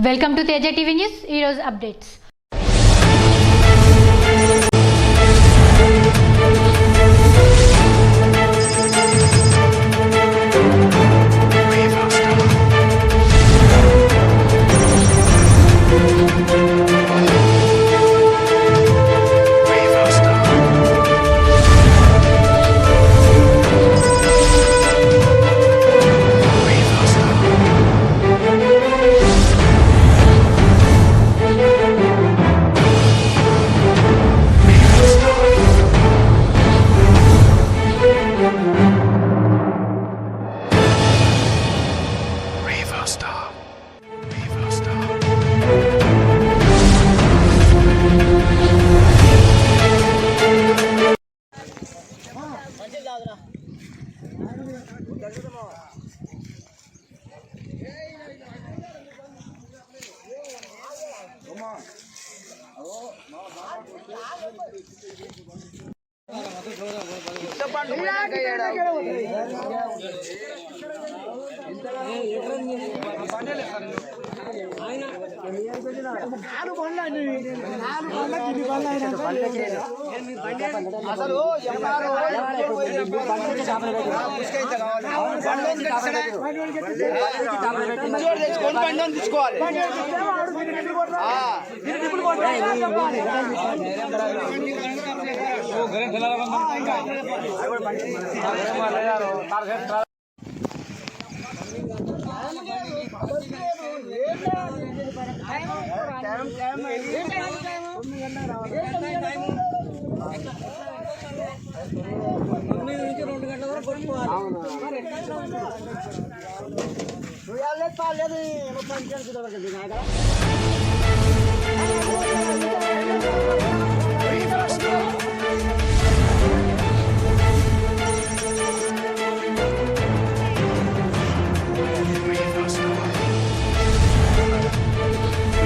Welcome to Teja TV news. ఈరోజు updates.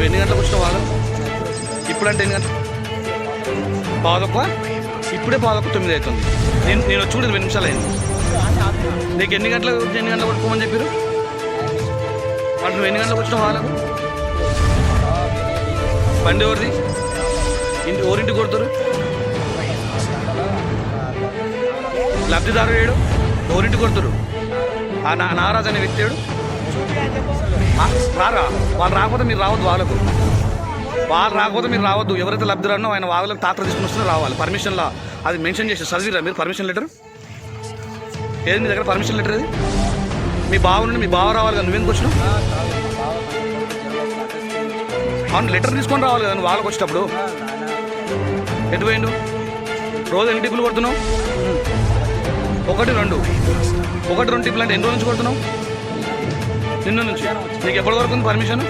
ఎన్ని గంటలకు వచ్చిన వాళ్ళు ఇప్పుడంటే ఎన్ని గంటలు పాదొక్క ఇప్పుడే పాదొక్క 9 అవుతుంది. నేను వచ్చి కూడా 20 నిమిషాలు అయింది. నీకు ఎన్ని గంటలకు పట్టుకోమని చెప్పారు? అంటే నువ్వు ఎన్ని గంటలకు వచ్చిన వాళ్ళకు బండి ఎవరిది? ఎవరింటికి కొడుతారు? లబ్ధిదారు ఏడు ఎవరింటికి కొడుతారు? ఆ నాగరాజు అనే వ్యక్తి ఏడు రారా? వాళ్ళు రాకపోతే మీరు రావద్దు. వాళ్ళు రాకపోతే మీరు రావద్దు. ఎవరైతే లబ్ధిదారునో ఆయన వాళ్ళకి తాత్ర తీసుకుని వస్తే రావాలి. పర్మిషన్లా అది మెన్షన్ చేసి చదివిరా మీరు? పర్మిషన్ లెటర్ ఏది మీ దగ్గర? పర్మిషన్ లెటర్ ఏది? మీ బావ నుండి మీ బావ రావాలి కదా, నువ్వెందుకు వచ్చినావు? అవును, లెటర్ తీసుకొని రావాలి కదా నువ్వు వాళ్ళకి వచ్చేటప్పుడు. ఎటు పోయిండు? రోజు ఎన్ని టిప్పులు కొడుతున్నావు? 1 2 టిప్పులు అంటే ఎన్ని రోజుల నుంచి కొడుతున్నావు? నిన్న నుంచి. నీకు ఎప్పటి వరకు ఉంది పర్మిషన్?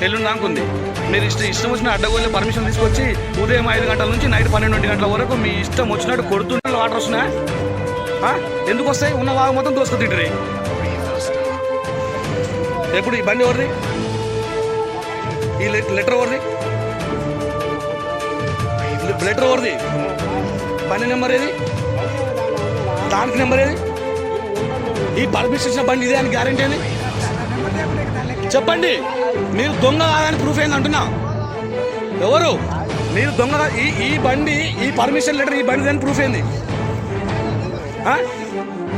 ఎల్లుండి దాకా ఉంది. మీరు ఇష్టం వచ్చిన అడ్డగోళ్ళ పర్మిషన్ తీసుకొచ్చి ఉదయం 5 గంటల నుంచి నైట్ 12 గంటల వరకు మీ ఇష్టం వచ్చినట్టు కొడుతుంటే వాటర్ వస్తున్నాయా? ఎందుకు వస్తాయి? ఉన్న వాగు మొత్తం దోసుకు తింటారు. ఎప్పుడు ఈ బండి ఎవరిది? ఈ లెటర్ ఎవరిది? లెటర్ ఎవరిది? బండి నెంబర్ ఏది? దానికి నెంబర్ ఏది? ఈ పర్మిషన్ ఇచ్చిన బండి ఇదే అని గ్యారెంటీ అని చెప్పండి. మీరు దొంగ కాదని ప్రూఫ్ ఏంది అంటున్నా? ఎవరు మీరు దొంగ? ఈ బండి, ఈ పర్మిషన్ లెటర్, ఈ బండి దాని ప్రూఫ్ ఏంది?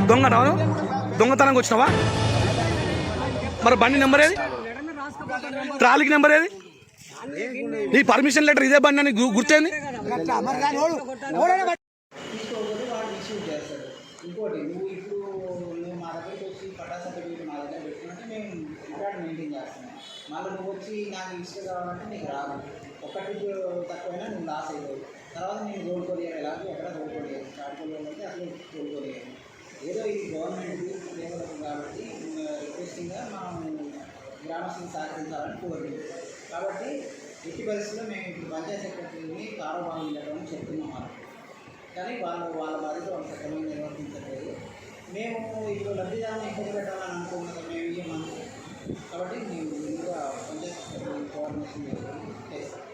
దొంగ రావు? దొంగతనంగా వచ్చినావా? మరి బండి నెంబర్ ఏది? ట్రాలీకి నెంబర్ ఏది? ఈ పర్మిషన్ లెటర్ ఇదే బండి అని గుర్తేంది? ఇంకోటి, నువ్వు మా దగ్గరికి వచ్చి పట్టా సర్టిఫికేట్ మా దగ్గర పెట్టుకుంటే మేము రికార్డు మెయింటైన్ చేస్తున్నాం. మళ్ళీ నువ్వు వచ్చి నాకు ఇష్టం కావాలంటే నీకు రాదు. ఒకటి తక్కువైనా నువ్వు లాస్ అయిపోయి తర్వాత నేను రోడ్ కొలియాలి. ఎలాంటి ఎక్కడ రోడ్ కొలియాలి? స్టార్ట్ కొలియాలంటే అసలు రోడ్ కొలియాలి. ఏదో ఇది గవర్నమెంట్ లేవలకు కాబట్టి రిక్వెస్టింగ్గా మనం గ్రామస్తులను సహకరించాలని కోరుతుంది. కాబట్టి ఎట్టి పరిస్థితుల్లో మేము ఇప్పుడు పంచాయత్ సెక్రటరీని కారోబారం చేయడం చెప్తున్నాం. కానీ వాళ్ళ బాధ్యత వాళ్ళు సక్రమంగా నిర్వర్తించలేదు. మేము ఇప్పుడు లబ్ధిదారులను ఎక్కువ పెట్టాలని అనుకున్నాం. మేము ఇవ్వమని కాబట్టి మేము ముందుగా పంచాయతీ కోఆర్డినేషన్ చేస్తాం.